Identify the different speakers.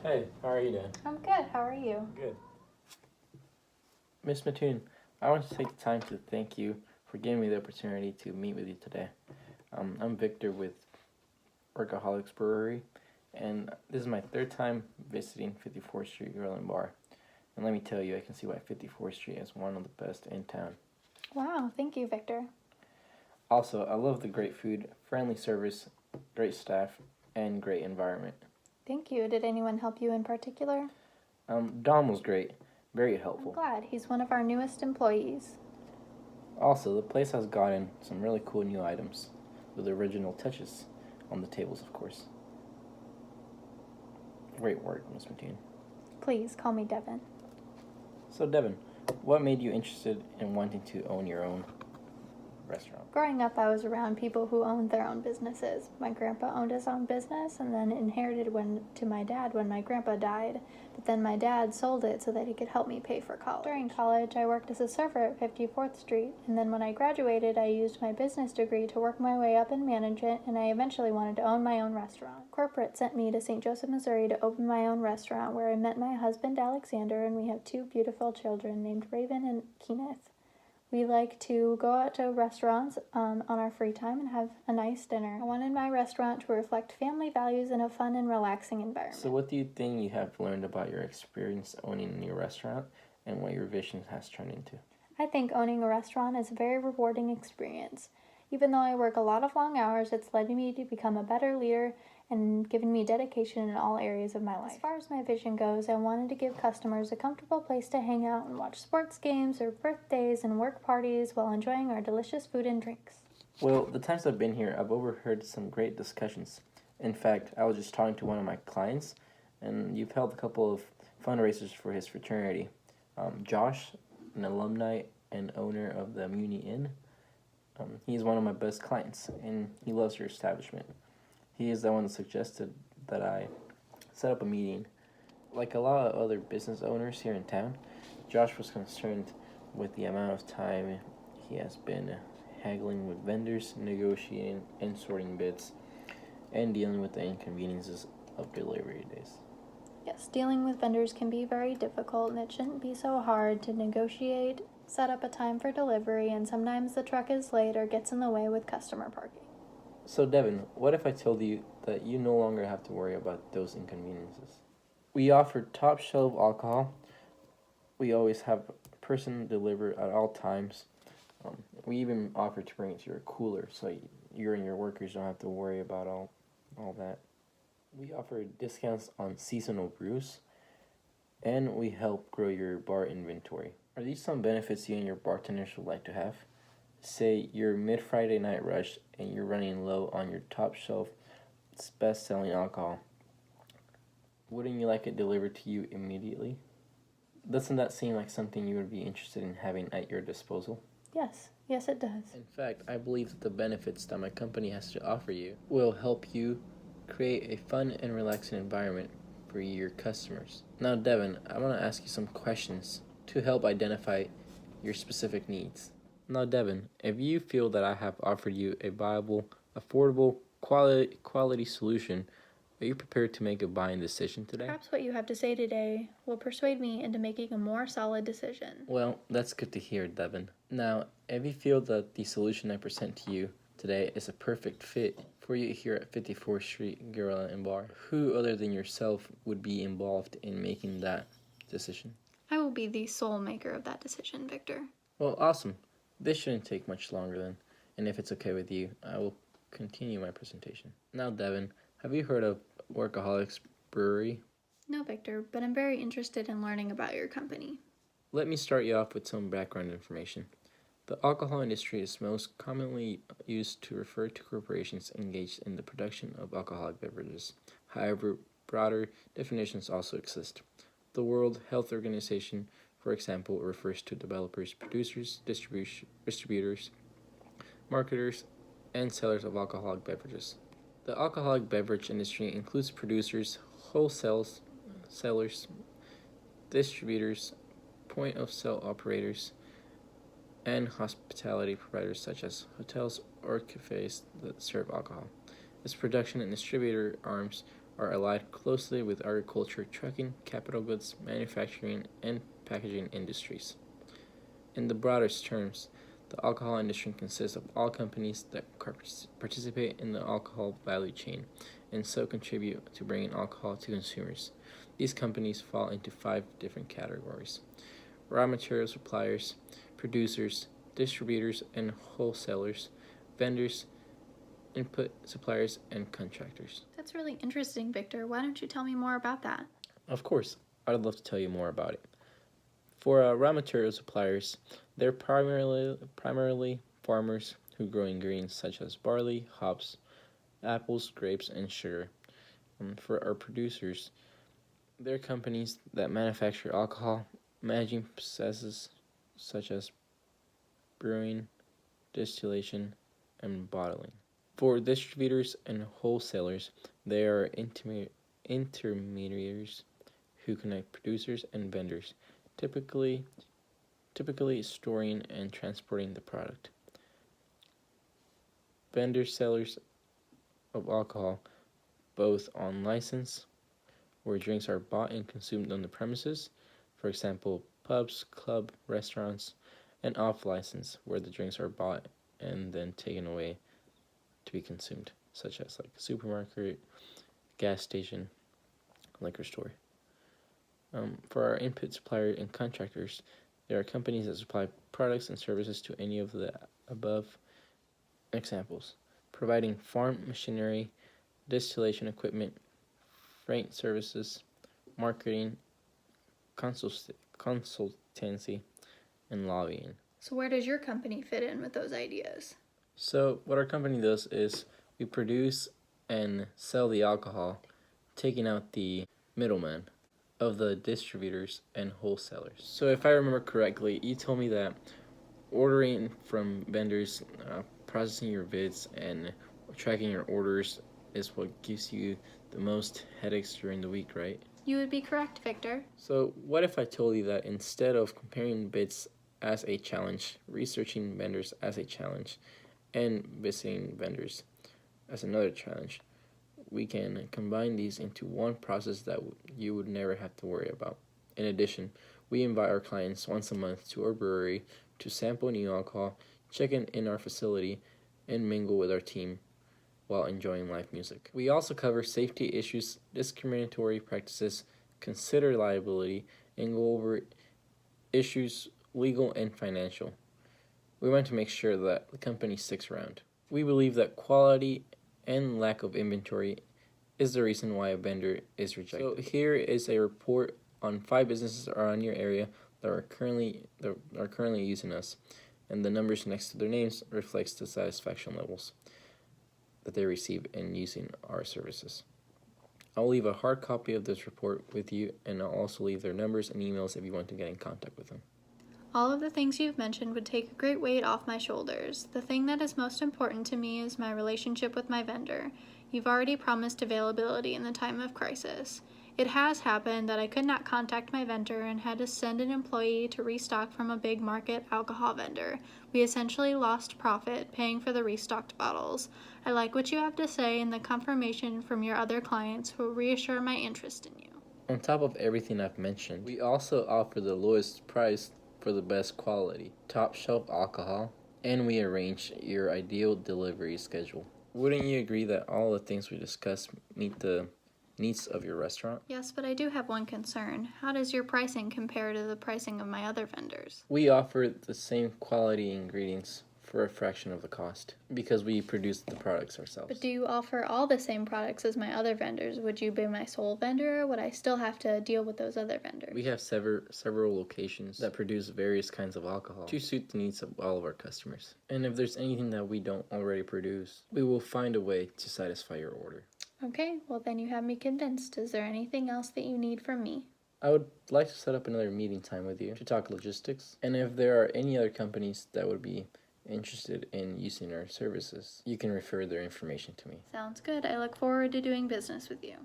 Speaker 1: Hey, how are you doing?
Speaker 2: I'm good. How are you?
Speaker 1: Good. Miss Mattoon, I want to take the time to thank you for giving me the opportunity to meet with you today. I'm Victor with Workaholics Brewery, and this is my third time visiting 54th Street Grill and Bar. And let me tell you, I can see why 54th Street is one of the best in town.
Speaker 2: Wow, thank you, Victor.
Speaker 1: Also, I love the great food, friendly service, great staff, and great environment.
Speaker 2: Thank you. Did anyone help you in particular?
Speaker 1: Dom was great, very
Speaker 2: I'm
Speaker 1: helpful.
Speaker 2: glad. He's one of our newest employees.
Speaker 1: Also, the place has gotten some really cool new items with original touches on the tables, of course. Great work, Miss Mattoon.
Speaker 2: Please call me Devin.
Speaker 1: So, Devin, what made you interested in wanting to own your own restaurant?
Speaker 2: Growing up, I was around people who owned their own businesses. My grandpa owned his own business and then inherited one to my dad when my grandpa died. But then my dad sold it so that he could help me pay for college. During college, I worked as a server at 54th Street, and then when I graduated, I used my business degree to work my way up in management, and I eventually wanted to own my own restaurant. Corporate sent me to St. Joseph, Missouri to open my own restaurant, where I met my husband, Alexander, and we have two beautiful children named Raven and Kenneth. We like to go out to restaurants on our free time and have a nice dinner. I wanted my restaurant to reflect family values in a fun and relaxing environment.
Speaker 1: So, what do you think you have learned about your experience owning your restaurant and what your vision has turned into?
Speaker 2: I think owning a restaurant is a very rewarding experience. Even though I work a lot of long hours, it's led me to become a better leader and given me dedication in all areas of my life. As far as my vision goes, I wanted to give customers a comfortable place to hang out and watch sports games or birthdays and work parties while enjoying our delicious food and drinks.
Speaker 1: Well, the times I've been here, I've overheard some great discussions. In fact, I was just talking to one of my clients, and you've held a couple of fundraisers for his fraternity. Josh, an alumni and owner of the Muni Inn, he's one of my best clients, and he loves your establishment. He is the one that suggested that I set up a meeting. Like a lot of other business owners here in town, Josh was concerned with the amount of time he has been haggling with vendors, negotiating and sorting bids, and dealing with the inconveniences of delivery days.
Speaker 2: Yes, dealing with vendors can be very difficult, and it shouldn't be so hard to negotiate, set up a time for delivery, and sometimes the truck is late or gets in the way with customer parking.
Speaker 1: So, Devin, what if I told you that you no longer have to worry about those inconveniences? We offer top shelf alcohol. We always have a person deliver at all times. We even offer to bring it to your cooler so you and your workers don't have to worry about all that. We offer discounts on seasonal brews, and we help grow your bar inventory. Are these some benefits you and your bartenders would like to have? Say you're mid-Friday night rush and you're running low on your top shelf best-selling alcohol. Wouldn't you like it delivered to you immediately? Doesn't that seem like something you would be interested in having at your disposal?
Speaker 2: Yes, it does.
Speaker 1: In fact, I believe that the benefits that my company has to offer you will help you create a fun and relaxing environment for your customers. Now, Devin, I want to ask you some questions to help identify your specific needs. Now, Devin, if you feel that I have offered you a viable, affordable, quality solution, are you prepared to make a buying decision today?
Speaker 2: Perhaps what you have to say today will persuade me into making a more solid decision.
Speaker 1: Well, that's good to hear, Devin. Now, if you feel that the solution I present to you today is a perfect fit for you here at 54th Street Grill and Bar, who other than yourself would be involved in making that decision?
Speaker 2: I will be the sole maker of that decision, Victor.
Speaker 1: Well, awesome. This shouldn't take much longer then, and if it's okay with you, I will continue my presentation. Now, Devin, have you heard of Workaholics Brewery?
Speaker 2: No, Victor, but I'm very interested in learning about your company.
Speaker 1: Let me start you off with some background information. The alcohol industry is most commonly used to refer to corporations engaged in the production of alcoholic beverages. However, broader definitions also exist. The World Health Organization, for example, refers to developers, producers, distributors, marketers, and sellers of alcoholic beverages. The alcoholic beverage industry includes producers, wholesale sellers, distributors, point-of-sale operators, and hospitality providers such as hotels or cafes that serve alcohol. Its production and distributor arms are allied closely with agriculture, trucking, capital goods, manufacturing, and packaging industries. In the broadest terms, the alcohol industry consists of all companies that participate in the alcohol value chain and so contribute to bringing alcohol to consumers. These companies fall into 5 different categories: raw material suppliers, producers, distributors and wholesalers, vendors, input suppliers, and contractors.
Speaker 2: That's really interesting, Victor. Why don't you tell me more about that?
Speaker 1: Of course, I'd love to tell you more about it. For raw material suppliers, they're primarily farmers who grow ingredients such as barley, hops, apples, grapes, and sugar. For our producers, they're companies that manufacture alcohol, managing processes such as brewing, distillation, and bottling. For distributors and wholesalers, they are intermediaries who connect producers and vendors, typically storing and transporting the product. Vendor sellers of alcohol, both on license, where drinks are bought and consumed on the premises, for example, pubs, club, restaurants, and off license, where the drinks are bought and then taken away to be consumed, such as like a supermarket, gas station, liquor store. For our input supplier and contractors, there are companies that supply products and services to any of the above examples, providing farm machinery, distillation equipment, freight services, marketing, consultancy, and lobbying.
Speaker 2: So where does your company fit in with those ideas?
Speaker 1: So what our company does is we produce and sell the alcohol, taking out the middleman of the distributors and wholesalers. So if I remember correctly, you told me that ordering from vendors, processing your bids, and tracking your orders is what gives you the most headaches during the week, right?
Speaker 2: You would be correct, Victor.
Speaker 1: So what if I told you that instead of comparing bids as a challenge, researching vendors as a challenge, and visiting vendors as another challenge, we can combine these into one process that you would never have to worry about. In addition, we invite our clients once a month to our brewery to sample new alcohol, check in our facility, and mingle with our team while enjoying live music. We also cover safety issues, discriminatory practices, consider liability, and go over issues legal and financial. We want to make sure that the company sticks around. We believe that quality and lack of inventory is the reason why a vendor is rejected. So here is a report on 5 businesses around your area that are currently using us, and the numbers next to their names reflects the satisfaction levels that they receive in using our services. I'll leave a hard copy of this report with you, and I'll also leave their numbers and emails if you want to get in contact with them.
Speaker 2: All of the things you've mentioned would take a great weight off my shoulders. The thing that is most important to me is my relationship with my vendor. You've already promised availability in the time of crisis. It has happened that I could not contact my vendor and had to send an employee to restock from a big market alcohol vendor. We essentially lost profit paying for the restocked bottles. I like what you have to say, and the confirmation from your other clients will reassure my interest in you.
Speaker 1: On top of everything I've mentioned, we also offer the lowest price for the best quality, top shelf alcohol, and we arrange your ideal delivery schedule. Wouldn't you agree that all the things we discussed meet the needs of your restaurant?
Speaker 2: Yes, but I do have one concern. How does your pricing compare to the pricing of my other vendors?
Speaker 1: We offer the same quality ingredients for a fraction of the cost because we produce the products ourselves.
Speaker 2: But do you offer all the same products as my other vendors? Would you be my sole vendor, or would I still have to deal with those other vendors?
Speaker 1: We have several locations that produce various kinds of alcohol to suit the needs of all of our customers. And if there's anything that we don't already produce, we will find a way to satisfy your order.
Speaker 2: Okay, well then you have me convinced. Is there anything else that you need from me?
Speaker 1: I would like to set up another meeting time with you to talk logistics. And if there are any other companies that would be interested in using our services, you can refer their information to me.
Speaker 2: Sounds good. I look forward to doing business with you.